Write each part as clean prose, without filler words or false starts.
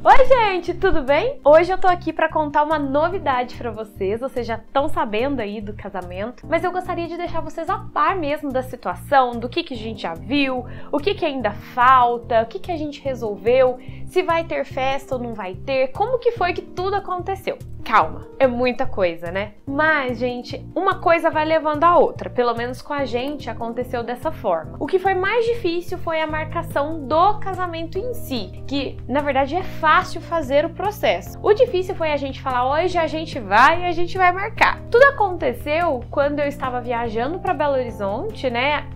Oi gente, tudo bem? Hoje eu tô aqui pra contar uma novidade pra vocês já estão sabendo aí do casamento, mas eu gostaria de deixar vocês a par mesmo da situação, do que a gente já viu, o que ainda falta, o que a gente resolveu, se vai ter festa ou não vai ter, como que foi que tudo aconteceu. Calma, é muita coisa, né? Mas, gente, uma coisa vai levando a outra. Pelo menos com a gente aconteceu dessa forma. O que foi mais difícil foi a marcação do casamento em si, que, na verdade, é fácil fazer o processo. O difícil foi a gente falar, hoje a gente vai e a gente vai marcar. Tudo aconteceu quando eu estava viajando para Belo Horizonte, né?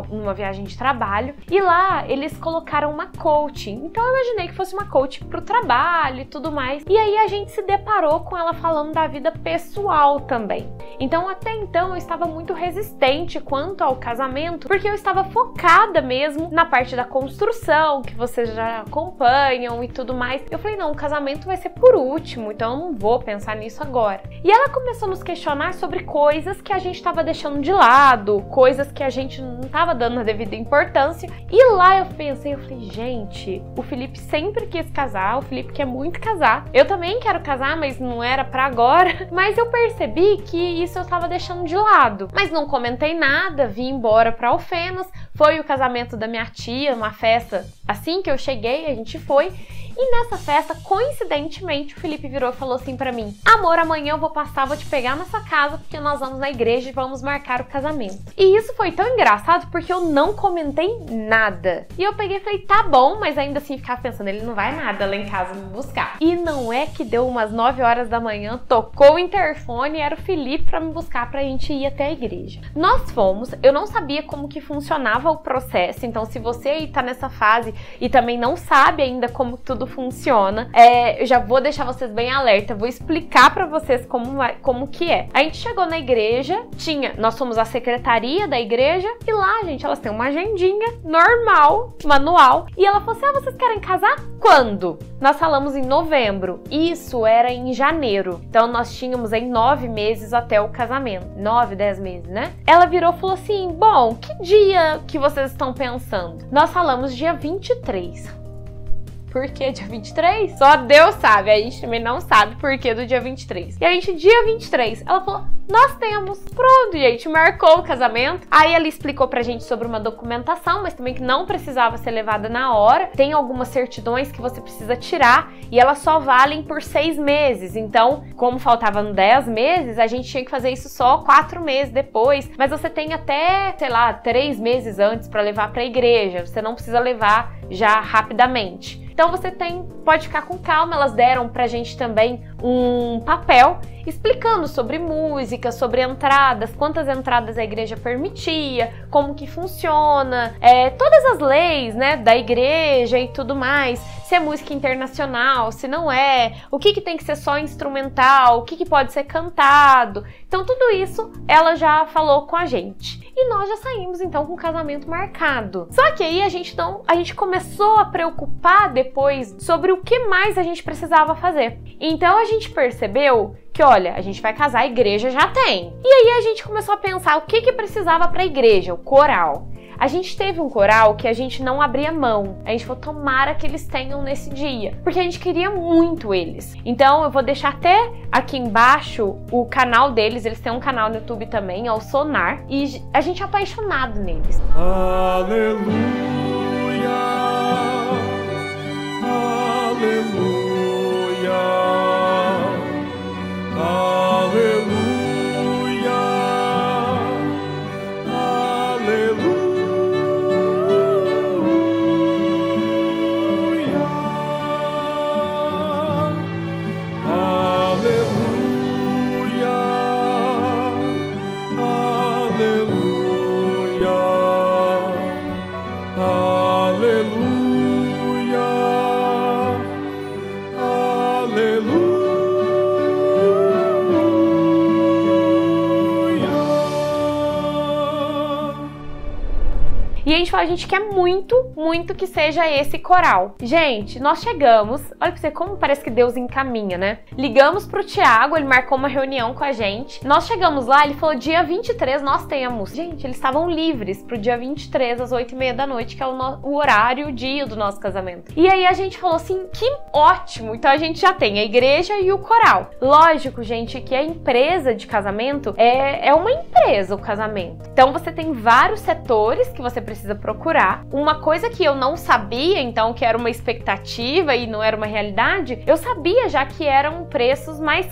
Numa viagem de trabalho. E lá, eles colocaram uma coaching. Então, eu imaginei que fosse uma coaching pro trabalho e tudo mais. E aí, a gente se deparou com ela falando da vida pessoal também. Então, até então, eu estava muito resistente quanto ao casamento, porque eu estava focada mesmo na parte da construção, que vocês já acompanham e tudo mais. Eu falei, não, o casamento vai ser por último, então eu não vou pensar nisso agora. E ela começou a nos questionar sobre coisas que a gente estava deixando de lado, coisas que a gente não estava dando a devida importância. E lá eu pensei, eu falei, gente, o Felipe sempre quis casar, o Felipe quer muito casar. Eu também quero casar, mas não era pra agora. Mas eu percebi que isso eu estava deixando de lado. Mas não comentei nada, vim embora pra Alfenas. Foi o casamento da minha tia, uma festa assim que eu cheguei, a gente foi. E nessa festa, coincidentemente, o Felipe virou e falou assim pra mim, amor, amanhã eu vou passar, vou te pegar na sua casa, porque nós vamos na igreja e vamos marcar o casamento. E isso foi tão engraçado, porque eu não comentei nada. E eu peguei e falei, tá bom, mas ainda assim ficava pensando, ele não vai nada lá em casa me buscar. E não é que deu umas 9 horas da manhã, tocou o interfone e era o Felipe pra me buscar pra gente ir até a igreja. Nós fomos, eu não sabia como que funcionava o processo, então se você aí tá nessa fase e também não sabe ainda como tudo funciona, eu já vou deixar vocês bem alerta, vou explicar pra vocês como que é. A gente chegou na igreja, nós fomos a secretaria da igreja e lá, gente, elas têm uma agendinha normal, manual, e ela falou assim, vocês querem casar? Quando? Nós falamos em novembro, isso era em janeiro, então nós tínhamos aí 9 meses até o casamento, 9, 10 meses, né? Ela virou e falou assim, bom, que dia que vocês estão pensando? Nós falamos dia 23. Por que dia 23? Só Deus sabe, a gente também não sabe por que do dia 23. E a gente, dia 23, ela falou, nós temos. Pronto, gente, marcou o casamento. Aí ela explicou pra gente sobre uma documentação, mas também que não precisava ser levada na hora. Tem algumas certidões que você precisa tirar e elas só valem por 6 meses. Então, como faltavam 10 meses, a gente tinha que fazer isso só 4 meses depois. Mas você tem até, sei lá, 3 meses antes pra levar pra igreja. Você não precisa levar já rapidamente. Então você pode ficar com calma, elas deram pra gente também um papel explicando sobre música, sobre entradas, quantas entradas a igreja permitia, como que funciona, todas as leis, né, da igreja e tudo mais, se é música internacional, se não é, o que tem que ser só instrumental, o que pode ser cantado. Então tudo isso ela já falou com a gente. E nós já saímos então com o casamento marcado. Só que aí a gente começou a preocupar depois sobre o que mais a gente precisava fazer. Então a gente percebeu que, olha, a gente vai casar, a igreja já tem. E aí a gente começou a pensar o que precisava para a igreja, o coral. A gente teve um coral que a gente não abria mão. A gente falou, tomara que eles tenham nesse dia, porque a gente queria muito eles. Então eu vou deixar até aqui embaixo o canal deles. Eles têm um canal no YouTube também, é o Sonar, e a gente é apaixonado neles. Aleluia, aleluia, aleluia. falou, a gente quer muito que seja esse coral. Gente, nós chegamos, olha pra você como parece que Deus encaminha, né? Ligamos pro Thiago, ele marcou uma reunião com a gente. Nós chegamos lá, ele falou, dia 23 nós temos. Gente, eles estavam livres pro dia 23, às 8h30 da noite, que é o horário, o dia do nosso casamento. E aí a gente falou assim, que ótimo! Então a gente já tem a igreja e o coral. Lógico, gente, que a empresa de casamento é uma empresa, o casamento. Então você tem vários setores que você precisa procurar. Uma coisa que eu não sabia, então, que era uma expectativa e não era uma realidade, eu sabia já que eram preços mais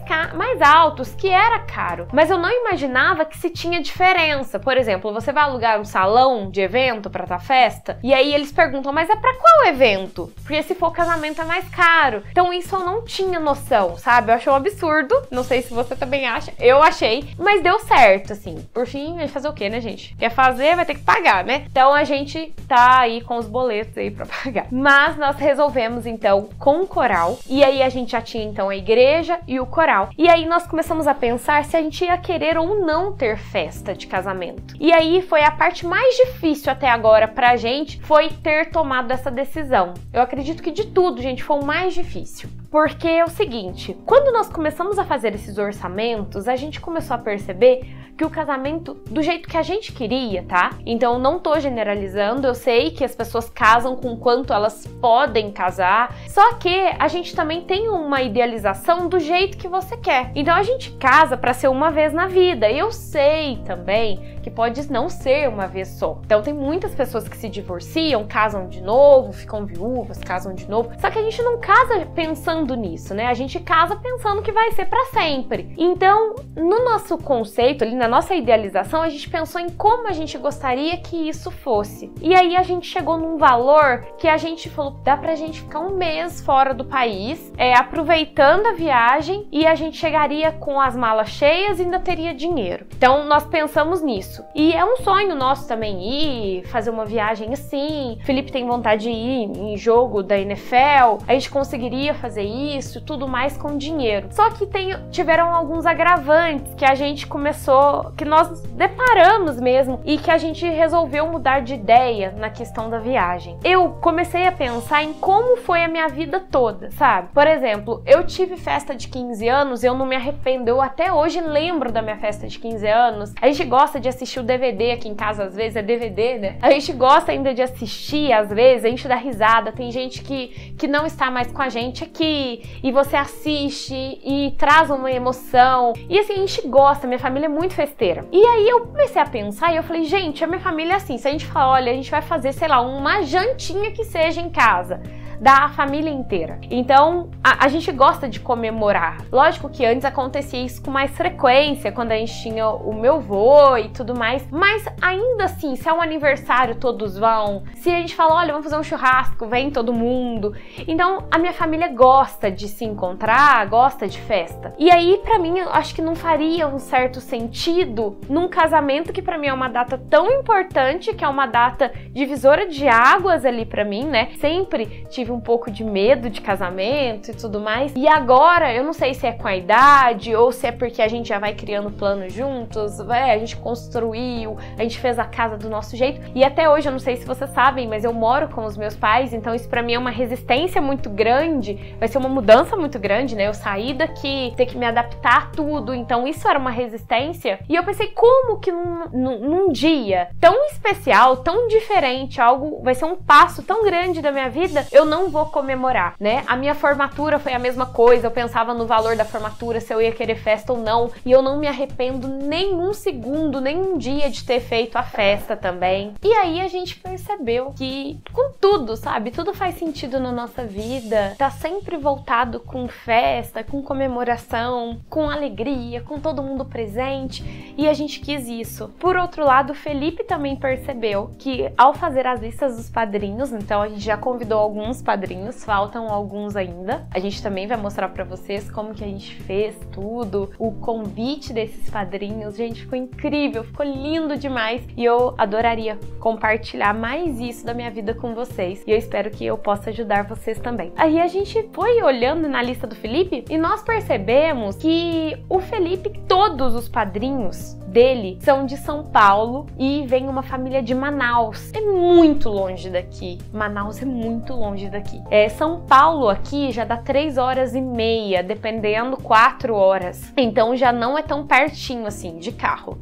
altos, que era caro. Mas eu não imaginava que se tinha diferença. Por exemplo, você vai alugar um salão de evento para tua festa, e aí eles perguntam, mas é para qual evento? Porque se for casamento é mais caro. Então isso eu não tinha noção, sabe? Eu achei um absurdo. Não sei se você também acha. Eu achei, mas deu certo, assim. Por fim, a gente fazer o quê, né, gente? Quer fazer, vai ter que pagar, né? Então a gente tá aí com os boletos aí pra pagar. Mas nós resolvemos, então, com o coral. E aí a gente já tinha, então, a igreja e o coral. E aí nós começamos a pensar se a gente ia querer ou não ter festa de casamento. E aí foi a parte mais difícil até agora pra gente, foi ter tomado essa decisão. Eu acredito que de tudo, gente, foi o mais difícil. Porque é o seguinte, quando nós começamos a fazer esses orçamentos, a gente começou a perceber que o casamento, do jeito que a gente queria, tá? Então, não tô generalizando, eu sei que as pessoas casam com quanto elas podem casar, só que a gente também tem uma idealização do jeito que você quer. Então, a gente casa pra ser uma vez na vida. Eu sei também que pode não ser uma vez só. Então, tem muitas pessoas que se divorciam, casam de novo, ficam viúvas, casam de novo. Só que a gente não casa pensando nisso, né? A gente casa pensando que vai ser pra sempre. Então, no nosso conceito, ali na nossa idealização, a gente pensou em como a gente gostaria que isso fosse. E aí a gente chegou num valor que a gente falou, dá pra gente ficar um mês fora do país, aproveitando a viagem, e a gente chegaria com as malas cheias e ainda teria dinheiro. Então, nós pensamos nisso. E é um sonho nosso também ir fazer uma viagem assim. O Felipe tem vontade de ir em jogo da NFL. A gente conseguiria fazer isso, tudo mais com dinheiro. Só que tiveram alguns agravantes que a gente começou, que nós deparamos mesmo e que a gente resolveu mudar de ideia na questão da viagem. Eu comecei a pensar em como foi a minha vida toda, sabe? Por exemplo, eu tive festa de 15 anos, eu não me arrependo, eu até hoje lembro da minha festa de 15 anos. A gente gosta de assistir o DVD aqui em casa, às vezes é DVD, né? A gente gosta ainda de assistir, às vezes, a gente dá risada, tem gente que não está mais com a gente aqui, e você assiste e traz uma emoção, e assim, a gente gosta, minha família é muito festeira. E aí eu comecei a pensar e eu falei, gente, a minha família é assim, se a gente falar, olha, a gente vai fazer, sei lá, uma jantinha que seja em casa, da família inteira. Então, a gente gosta de comemorar. Lógico que antes acontecia isso com mais frequência, quando a gente tinha o meu vô e tudo mais, mas ainda assim, se é um aniversário, todos vão. Se a gente fala, olha, vamos fazer um churrasco, vem todo mundo. Então, a minha família gosta de se encontrar, gosta de festa. E aí, pra mim, eu acho que não faria um certo sentido num casamento que pra mim é uma data tão importante, que é uma data divisora de águas ali pra mim, né? Sempre tive um pouco de medo de casamento e tudo mais. E agora, eu não sei se é com a idade ou se é porque a gente já vai criando planos juntos, a gente construiu, a gente fez a casa do nosso jeito. E até hoje, eu não sei se vocês sabem, mas eu moro com os meus pais, então isso pra mim é uma resistência muito grande, vai ser uma mudança muito grande, né? Eu saí daqui, ter que me adaptar a tudo, então isso era uma resistência. E eu pensei, como que num dia tão especial, tão diferente, algo vai ser um passo tão grande da minha vida, eu não vou comemorar, né? A minha formatura foi a mesma coisa, eu pensava no valor da formatura, se eu ia querer festa ou não, e eu não me arrependo nem um segundo, nem um dia de ter feito a festa também. E aí a gente percebeu que com tudo, sabe? Tudo faz sentido na nossa vida, tá sempre voltado com festa, com comemoração, com alegria, com todo mundo presente, e a gente quis isso. Por outro lado, o Felipe também percebeu que ao fazer as listas dos padrinhos, então a gente já convidou alguns padrinhos, faltam alguns ainda. A gente também vai mostrar pra vocês como que a gente fez tudo, o convite desses padrinhos. Gente, ficou incrível, ficou lindo demais e eu adoraria compartilhar mais isso da minha vida com vocês e eu espero que eu possa ajudar vocês também. Aí a gente foi olhando na lista do Felipe e nós percebemos que o Felipe, todos os padrinhos dele são de São Paulo e vem uma família de Manaus. É muito longe daqui. Manaus é muito longe daqui. São Paulo aqui já dá 3h30, dependendo 4 horas. Então já não é tão pertinho assim de carro.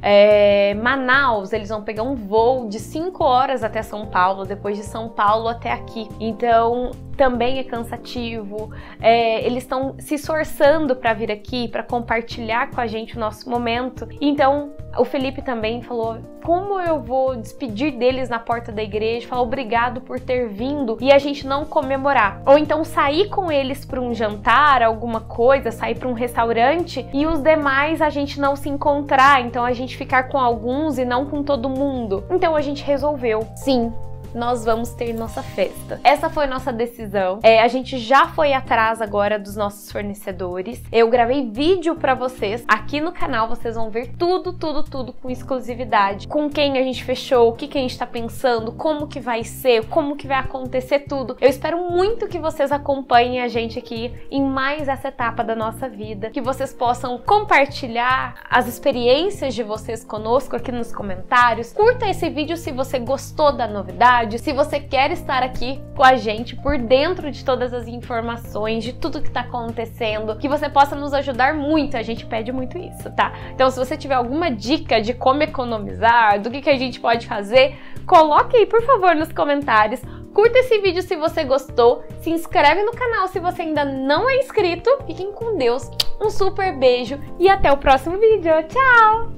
Manaus, eles vão pegar um voo de 5 horas até São Paulo, depois de São Paulo até aqui. Então também é cansativo. Eles estão se esforçando para vir aqui, para compartilhar com a gente o nosso momento. Então o Felipe também falou: como eu vou despedir deles na porta da igreja, falar obrigado por ter vindo e a gente não comemorar? Ou então sair com eles para um jantar, alguma coisa, sair para um restaurante e os demais a gente não se encontrar, então a gente ficar com alguns e não com todo mundo. Então a gente resolveu, sim, nós vamos ter nossa festa. Essa foi nossa decisão. A gente já foi atrás agora dos nossos fornecedores. Eu gravei vídeo pra vocês. Aqui no canal vocês vão ver tudo com exclusividade. Com quem a gente fechou, o que a gente tá pensando, como que vai ser, como que vai acontecer tudo. Eu espero muito que vocês acompanhem a gente aqui em mais essa etapa da nossa vida. Que vocês possam compartilhar as experiências de vocês conosco aqui nos comentários. Curta esse vídeo se você gostou da novidade. Se você quer estar aqui com a gente por dentro de todas as informações, de tudo que está acontecendo, que você possa nos ajudar muito, a gente pede muito isso, tá? Então se você tiver alguma dica de como economizar, do que a gente pode fazer, coloque aí por favor nos comentários. Curta esse vídeo se você gostou, se inscreve no canal se você ainda não é inscrito. Fiquem com Deus, um super beijo e até o próximo vídeo. Tchau!